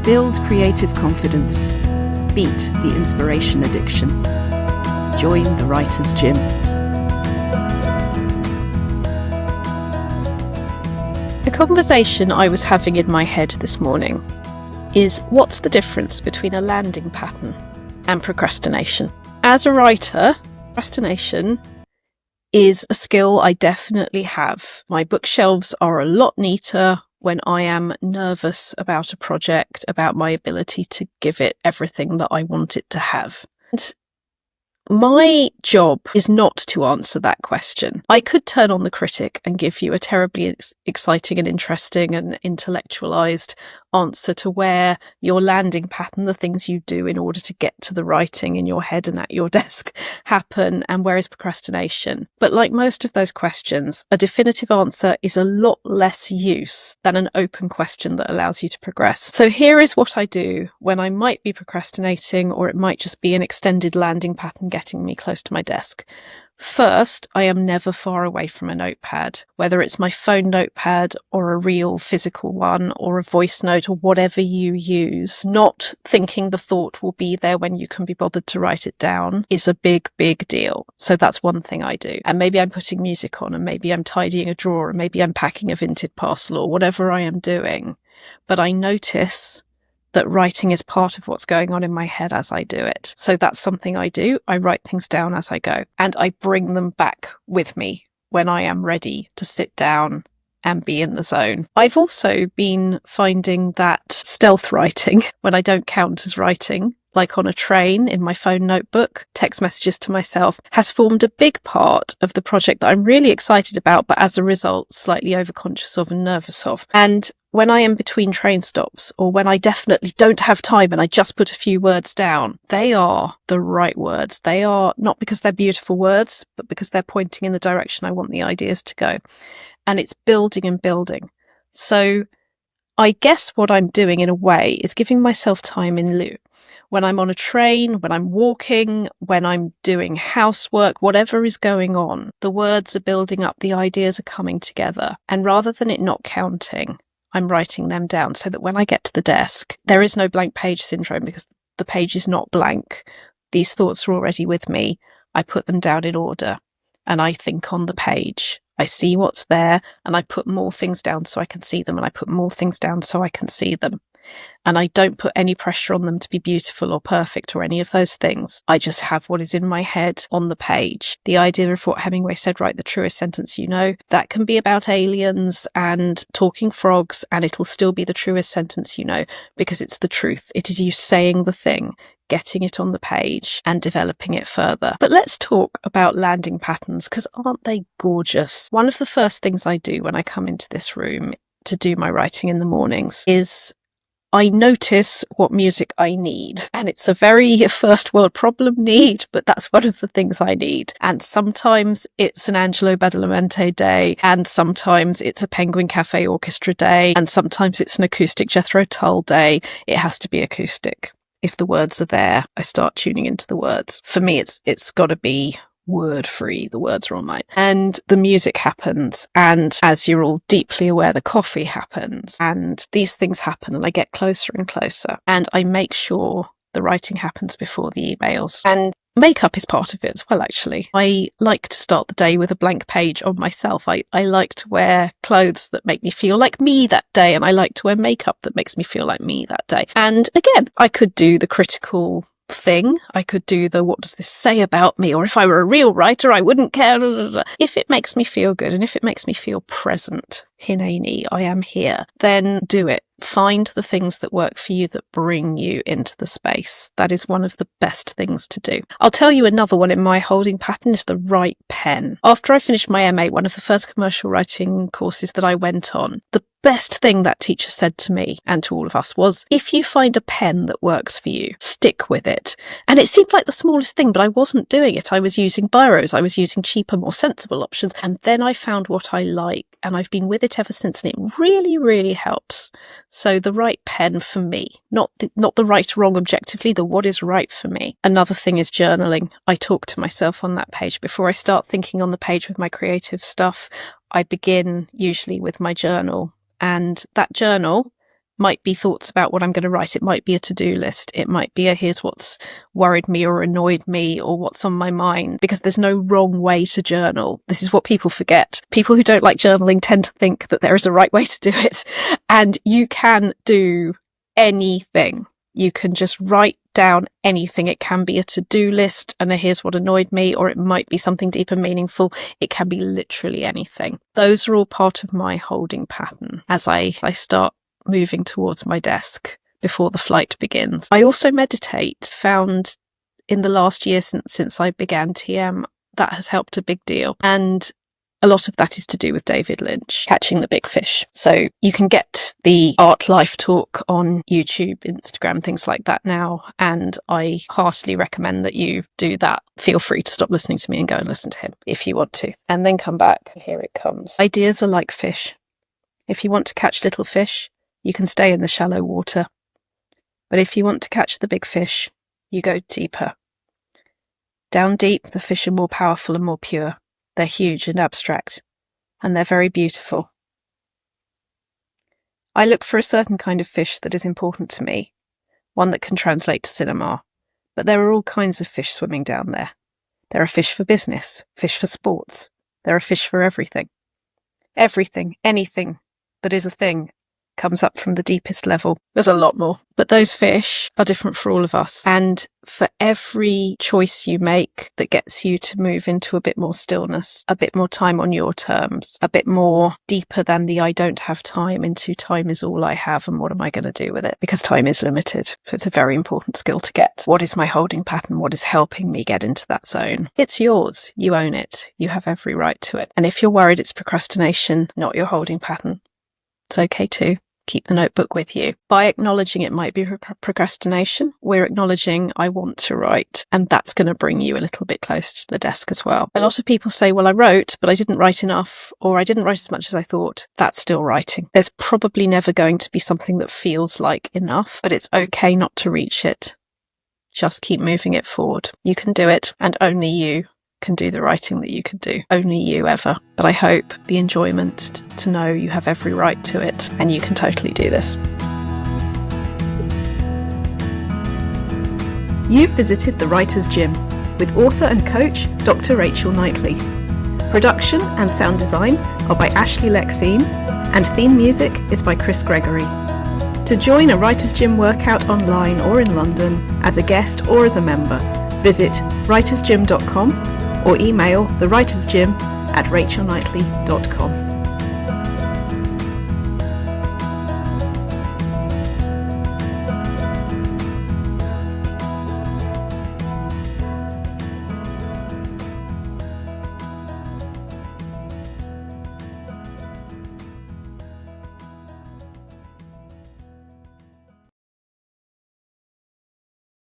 Build creative confidence. Beat the inspiration addiction. Join the Writer's Gym. The conversation I was having in my head this morning is, what's the difference between a landing pattern and procrastination? As a writer, procrastination is a skill I definitely have. My bookshelves are a lot neater when I am nervous about a project, about my ability to give it everything that I want it to have. And my job is not to answer that question. I could turn on the critic and give you a terribly exciting and interesting and intellectualized answer to where your landing pattern, the things you do in order to get to the writing in your head and at your desk, happen, and where is procrastination. But like most of those questions, a definitive answer is a lot less use than an open question that allows you to progress. So here is what I do when I might be procrastinating, or it might just be an extended landing pattern getting me close to my desk. First, I am never far away from a notepad, whether it's my phone notepad or a real physical one or a voice note or whatever you use. Not thinking the thought will be there when you can be bothered to write it down is a big, big deal. So that's one thing I do. And maybe I'm putting music on, and maybe I'm tidying a drawer, and maybe I'm packing a vintage parcel, or whatever I am doing. But I notice that writing is part of what's going on in my head as I do it. So that's something I do. I write things down as I go, and I bring them back with me when I am ready to sit down and be in the zone. I've also been finding that stealth writing, when I don't count as writing, like on a train in my phone notebook, text messages to myself, has formed a big part of the project that I'm really excited about, but as a result, slightly overconscious of and nervous of. And when I am between train stops, or when I definitely don't have time and I just put a few words down, they are the right words. They are not because they're beautiful words, but because they're pointing in the direction I want the ideas to go. And it's building and building. So I guess what I'm doing in a way is giving myself time in lieu. When I'm on a train, when I'm walking, when I'm doing housework, whatever is going on, the words are building up, the ideas are coming together. And rather than it not counting, I'm writing them down so that when I get to the desk, there is no blank page syndrome, because the page is not blank. These thoughts are already with me. I put them down in order and I think on the page. I see what's there and I put more things down so I can see them, and I put more things down so I can see them. And I don't put any pressure on them to be beautiful or perfect or any of those things. I just have what is in my head on the page. The idea of what Hemingway said, write the truest sentence you know, that can be about aliens and talking frogs, and it'll still be the truest sentence you know, because it's the truth. It is you saying the thing, getting it on the page and developing it further. But let's talk about landing patterns, because aren't they gorgeous? One of the first things I do when I come into this room to do my writing in the mornings is I notice what music I need. And it's a very first world problem need, but that's one of the things I need. And sometimes it's an Angelo Badalamenti day, and sometimes it's a Penguin Cafe Orchestra day, and sometimes it's an acoustic Jethro Tull day. It has to be acoustic. If the words are there, I start tuning into the words. For me, it's got to be word free. The words are all mine. And the music happens. And as you're all deeply aware, the coffee happens. And these things happen, and I get closer and closer. And I make sure the writing happens before the emails. And makeup is part of it as well, actually. I like to start the day with a blank page on myself. I like to wear clothes that make me feel like me that day, and I like to wear makeup that makes me feel like me that day. And again, I could do the critical thing. I could do the, what does this say about me? Or if I were a real writer, I wouldn't care. If it makes me feel good, and if it makes me feel present, hineni, I am here, then do it. Find the things that work for you, that bring you into the space. That is one of the best things to do. I'll tell you another one in my holding pattern is the right pen. After I finished my MA, one of the first commercial writing courses that I went on, the best thing that teacher said to me and to all of us was, if you find a pen that works for you, stick with it. And it seemed like the smallest thing, but I wasn't doing it. I was using biros. I was using cheaper, more sensible options. And then I found what I like, and I've been with it ever since. And it really, really helps. So the right pen for me, not the right or wrong objectively, the what is right for me. Another thing is journaling. I talk to myself on that page. Before I start thinking on the page with my creative stuff, I begin usually with my journal. And that journal might be thoughts about what I'm going to write. It might be a to-do list. It might be here's what's worried me or annoyed me or what's on my mind, because there's no wrong way to journal. This is what people forget. People who don't like journaling tend to think that there is a right way to do it. And you can do anything. You can just write down anything. It can be a to-do list and here's what annoyed me, or it might be something deep and meaningful. It can be literally anything. Those are all part of my holding pattern as I start moving towards my desk before the flight begins. I also meditate. Found in the last year since I began TM, that has helped a big deal. And a lot of that is to do with David Lynch, Catching the Big Fish. So you can get the Art Life talk on YouTube, Instagram, things like that now. And I heartily recommend that you do that. Feel free to stop listening to me and go and listen to him if you want to. And then come back. Here it comes. Ideas are like fish. If you want to catch little fish, you can stay in the shallow water. But if you want to catch the big fish, you go deeper. Down deep, the fish are more powerful and more pure. They're huge and abstract, and they're very beautiful. I look for a certain kind of fish that is important to me, one that can translate to cinema. But there are all kinds of fish swimming down there. There are fish for business, fish for sports. There are fish for everything. Everything, anything that is a thing, comes up from the deepest level. There's a lot more. But those fish are different for all of us. And for every choice you make that gets you to move into a bit more stillness, a bit more time on your terms, a bit more deeper than the I don't have time into time is all I have and what am I going to do with it? Because time is limited. So it's a very important skill to get. What is my holding pattern? What is helping me get into that zone? It's yours. You own it. You have every right to it. And if you're worried it's procrastination, not your holding pattern, it's okay too. Keep the notebook with you. By acknowledging it might be procrastination, we're acknowledging I want to write, and that's going to bring you a little bit closer to the desk as well. A lot of people say, well, I wrote, but I didn't write enough, or I didn't write as much as I thought. That's still writing. There's probably never going to be something that feels like enough, but it's okay not to reach it. Just keep moving it forward. You can do it, and only you can do the writing that you can do. Only you ever. But I hope the enjoyment to know you have every right to it and you can totally do this. You've visited the Writer's Gym with author and coach Dr. Rachel Knightley. Production and sound design are by Ashley Lexine and theme music is by Chris Gregory. To join a Writer's Gym workout online or in London as a guest or as a member, visit writersgym.com or email thewritersgym@rachelknightley.com.